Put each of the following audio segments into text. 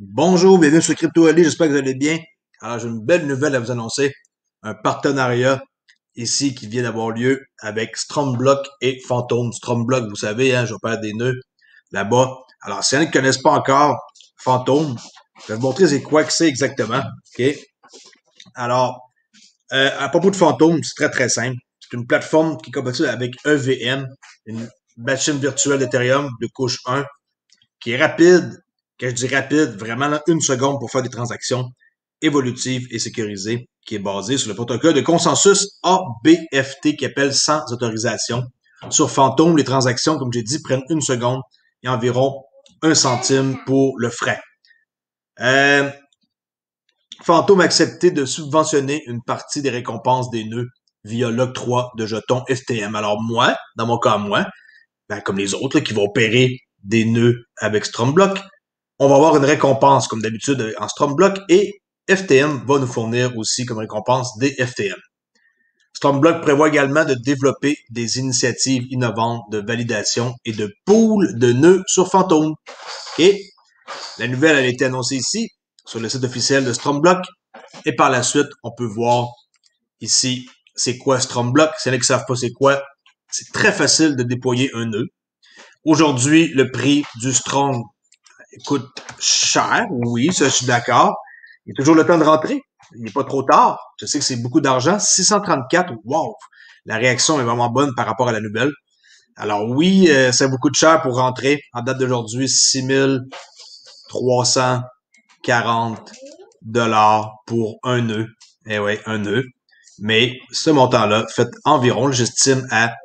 Bonjour, bienvenue sur Crypto Ali, j'espère que vous allez bien. Alors, j'ai une belle nouvelle à vous annoncer. Un partenariat ici qui vient d'avoir lieu avec Stromblock et Phantom. Stromblock, vous savez, hein, j'opère des nœuds là-bas. Alors, s'il y en a qui ne connaissent pas encore Phantom, je vais vous montrer c'est quoi que c'est exactement. OK? Alors, à propos de Phantom, c'est très très simple. C'est une plateforme qui est compatible avec EVM, une machine virtuelle d'Ethereum de couche 1 qui est rapide, quand je dis rapide, vraiment là, une seconde pour faire des transactions évolutives et sécurisées, qui est basée sur le protocole de consensus ABFT qui appelle sans autorisation. Sur Phantom, les transactions, comme j'ai dit, prennent une seconde et environ un centime pour le frais. Euh, Phantom a accepté de subventionner une partie des récompenses des nœuds via l'octroi de jetons FTM. Alors moi, dans mon cas moi, ben, comme les autres là, qui vont opérer des nœuds avec Stromblock, on va avoir une récompense, comme d'habitude, en Stromblock, et FTM va nous fournir aussi comme récompense des FTM. Stromblock prévoit également de développer des initiatives innovantes de validation et de pool de nœuds sur Phantom. Et la nouvelle a été annoncée ici, sur le site officiel de Stromblock, et par la suite, on peut voir ici c'est quoi Stromblock. Si y en a qui ne savent pas c'est quoi, c'est très facile de déployer un nœud. Aujourd'hui, le prix du Strong coûte cher, oui, ça je suis d'accord. Il y a toujours le temps de rentrer. Il n'est pas trop tard. Je sais que c'est beaucoup d'argent. 634, wow! La réaction est vraiment bonne par rapport à la nouvelle. Alors oui, c'est beaucoup de cher pour rentrer. En date d'aujourd'hui, 6340 $ pour un nœud. Eh oui, un nœud. Mais ce montant-là fait environ, j'estime, à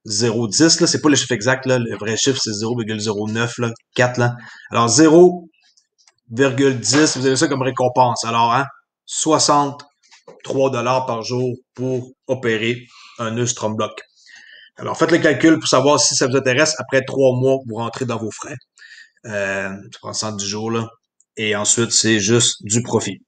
0,10, là, c'est pas le chiffre exact, là. Le vrai chiffre, c'est 0,09, là, 4, là. Alors, 0,10, vous avez ça comme récompense. Alors, hein, 63 $ par jour pour opérer un nœud Stromblock. Alors, faites le calcul pour savoir si ça vous intéresse. Après 3 mois, vous rentrez dans vos frais. Ça prend 110 jours, là. Et ensuite, c'est juste du profit.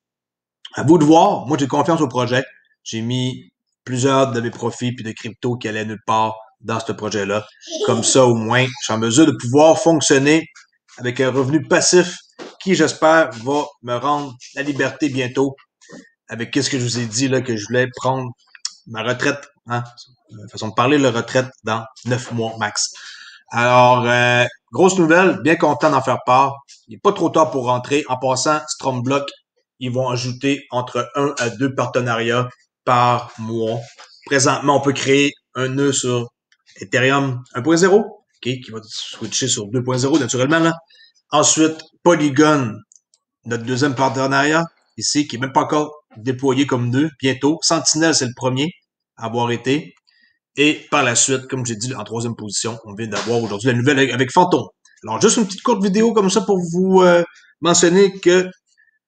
À vous de voir. Moi, j'ai confiance au projet. J'ai mis plusieurs de mes profits puis de crypto qui allaient nulle part dans ce projet-là. Comme ça, au moins, je suis en mesure de pouvoir fonctionner avec un revenu passif qui, j'espère, va me rendre la liberté bientôt avec qu'est-ce que je vous ai dit là que je voulais prendre ma retraite, hein, façon de parler, la retraite dans 9 mois max. Alors, grosse nouvelle, bien content d'en faire part. Il n'est pas trop tard pour rentrer. En passant, Stromblock, ils vont ajouter entre 1 à 2 partenariats par mois. Présentement, on peut créer un nœud sur Ethereum 1.0, okay, qui va switcher sur 2.0 naturellement. Là. Ensuite, Polygon, notre deuxième partenariat, ici, qui est même pas encore déployé comme nœud, bientôt. Sentinel, c'est le premier à avoir été. Et par la suite, comme j'ai dit, en troisième position, on vient d'avoir aujourd'hui la nouvelle avec Phantom. Alors, juste une petite courte vidéo comme ça pour vous mentionner que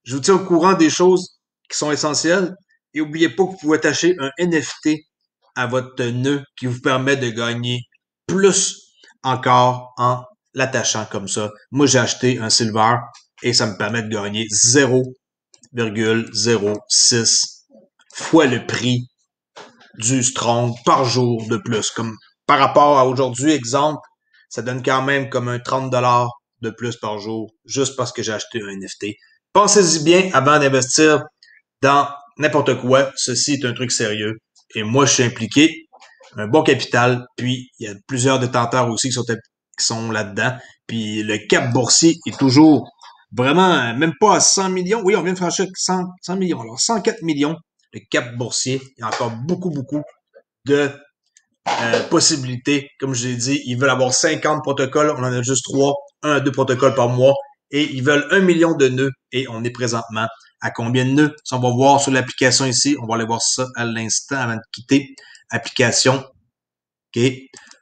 je vous tiens au courant des choses qui sont essentielles. Et n'oubliez pas que vous pouvez attacher un NFT à votre nœud qui vous permet de gagner plus encore en l'attachant comme ça. Moi, j'ai acheté un Silver et ça me permet de gagner 0,06 fois le prix du Strong par jour de plus. Comme par rapport à aujourd'hui, exemple, ça donne quand même comme un 30 $ de plus par jour, juste parce que j'ai acheté un NFT. Pensez-y bien avant d'investir dans n'importe quoi. Ceci est un truc sérieux. Et moi, je suis impliqué. Un bon capital. Puis, il y a plusieurs détenteurs aussi qui sont là-dedans. Puis, le cap boursier est toujours vraiment, même pas à 100 millions. Oui, on vient de franchir 100 millions. Alors, 104 millions, le cap boursier. Il y a encore beaucoup, beaucoup de possibilités. Comme je l'ai dit, ils veulent avoir 50 protocoles. On en a juste 3, 1 à 2 protocoles par mois. Et ils veulent 1 million de nœuds. Et on est présentement à combien de nœuds? Ça, on va voir sur l'application ici. On va aller voir ça à l'instant avant de quitter. Application. OK.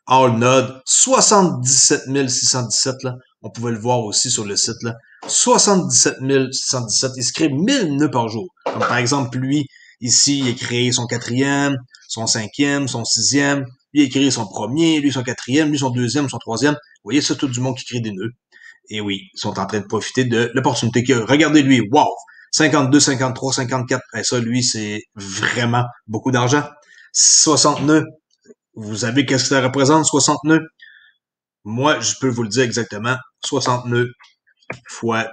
All Node. 77 617 là. On pouvait le voir aussi sur le site là. 77 617. Il se crée 1000 nœuds par jour. Comme par exemple, lui, ici, il a créé son quatrième, son cinquième, son sixième. Lui, il a créé son premier, lui, son quatrième, lui, son deuxième, son troisième. Vous voyez, c'est tout du monde qui crée des nœuds. Et oui, ils sont en train de profiter de l'opportunité qu'il y a. Regardez lui, wow! 52, 53, 54. Et ça, lui, c'est vraiment beaucoup d'argent. 60 nœuds. Vous savez qu'est-ce que ça représente, 60 nœuds? Moi, je peux vous le dire exactement. 60 nœuds fois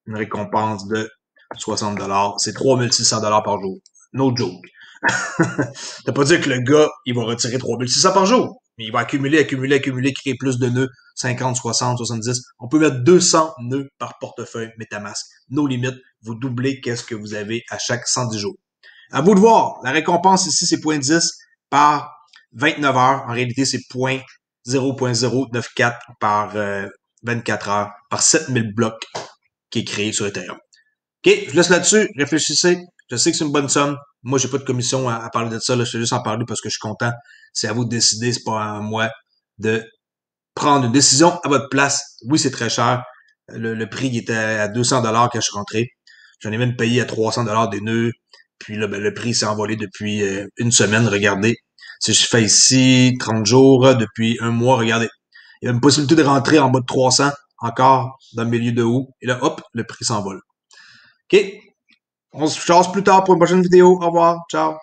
une récompense de 60 $. C'est 3600 $ par jour. No joke. Ça veut pas dire que le gars, il va retirer 3600 par jour. Mais il va accumuler, créer plus de nœuds. 50, 60, 70. On peut mettre 200 nœuds par portefeuille MetaMask. No limites. Vous doublez qu'est-ce que vous avez à chaque 110 jours. À vous de voir. La récompense ici, c'est 0.10 par 29 heures. En réalité, c'est 0.094 par 24 heures par 7000 blocs qui est créé sur Ethereum. OK, je laisse là-dessus. Réfléchissez. Je sais que c'est une bonne somme. Moi, j'ai pas de commission à parler de ça. Là. Je vais juste en parler parce que je suis content. C'est à vous de décider. C'est pas à moi de prendre une décision à votre place. Oui, c'est très cher. Le prix était à 200 $ quand je suis rentré. J'en ai même payé à 300 $ des nœuds. Puis là, ben, le prix s'est envolé depuis une semaine. Regardez. Si je fais ici 30 jours, depuis un mois, regardez. Il y a une possibilité de rentrer en bas de 300 encore dans le milieu de août. Et là, hop, le prix s'envole. OK? On se chasse plus tard pour une prochaine vidéo. Au revoir. Ciao.